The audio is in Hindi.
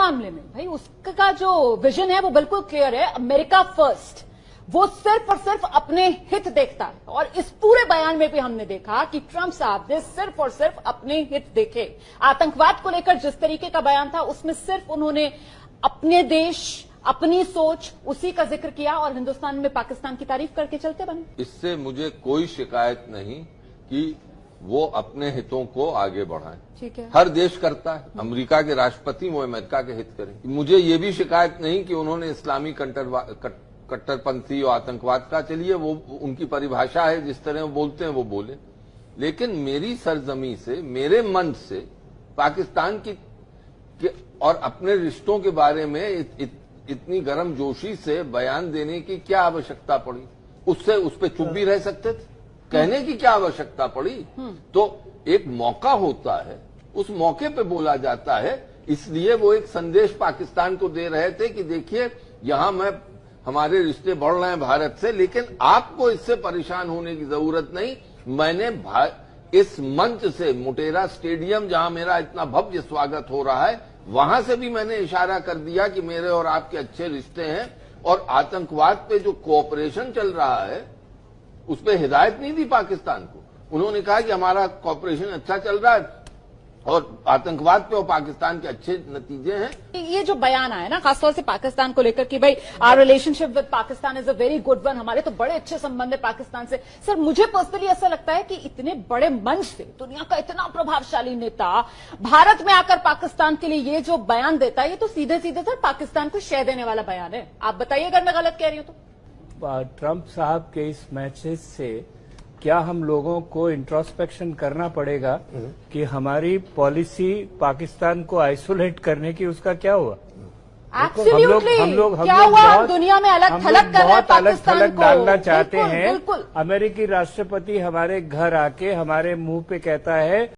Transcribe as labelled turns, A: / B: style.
A: मामले में भाई उसका जो विजन है वो बिल्कुल क्लियर है, अमेरिका फर्स्ट। वो सिर्फ और सिर्फ अपने हित देखता है और इस पूरे बयान में भी हमने देखा कि ट्रंप साहब ने सिर्फ और सिर्फ अपने हित देखे। आतंकवाद को लेकर जिस तरीके का बयान था उसमें सिर्फ उन्होंने अपने देश, अपनी सोच, उसी का जिक्र किया और हिंदुस्तान में पाकिस्तान की तारीफ करके चलते बने।
B: इससे मुझे कोई शिकायत नहीं कि वो अपने हितों को आगे बढ़ाएं।
A: ठीक है,
B: हर देश करता है। अमेरिका के राष्ट्रपति वो अमेरिका के हित करें। मुझे ये भी शिकायत नहीं कि उन्होंने इस्लामी कट्टरपंथी और आतंकवाद का, चलिए वो उनकी परिभाषा है, जिस तरह वो बोलते हैं वो बोले, लेकिन मेरी सरजमी से, मेरे मंच से पाकिस्तान की और अपने रिश्तों के बारे में इतनी गर्मजोशी से बयान देने की क्या आवश्यकता पड़ी? उससे उस पर चुप भी रह सकते थे, कहने की क्या आवश्यकता पड़ी? तो एक मौका होता है, उस मौके पे बोला जाता है। इसलिए वो एक संदेश पाकिस्तान को दे रहे थे कि देखिए यहां हमारे रिश्ते बढ़ रहे हैं भारत से, लेकिन आपको इससे परेशान होने की जरूरत नहीं। मैंने इस मंच से, मोटेरा स्टेडियम जहां मेरा इतना भव्य स्वागत हो रहा है, वहां से भी मैंने इशारा कर दिया कि मेरे और आपके अच्छे रिश्ते हैं और आतंकवाद पे जो कोऑपरेशन चल रहा है उस पर हिदायत नहीं दी पाकिस्तान को। उन्होंने कहा कि हमारा कोऑपरेशन अच्छा चल रहा है और आतंकवाद पे और पाकिस्तान के अच्छे नतीजे हैं।
A: ये जो बयान आया ना खासतौर से पाकिस्तान को लेकर कि भाई our relationship with Pakistan is a very good one, हमारे तो बड़े अच्छे संबंध है पाकिस्तान से। सर मुझे पर्सनली ऐसा लगता है कि इतने बड़े मंच से दुनिया का इतना प्रभावशाली नेता भारत में आकर पाकिस्तान के लिए ये जो बयान देता है, ये तो सीधे सीधे सर पाकिस्तान को शह देने वाला बयान है। आप बताइए अगर मैं गलत कह रही हूं तो।
C: ट्रंप साहब के इस मैसेज से क्या हम लोगों को इंट्रोस्पेक्शन करना पड़ेगा कि हमारी पॉलिसी पाकिस्तान को आइसोलेट करने की, उसका क्या हुआ?
A: Absolutely.
C: हम लोग
A: क्या हुआ? दुनिया में अलग थलग कर रहे हैं पाकिस्तान
C: अलग
A: को
C: डालना चाहते हैं।
A: बिल्कुल।
C: अमेरिकी राष्ट्रपति हमारे घर आके हमारे मुंह पे कहता है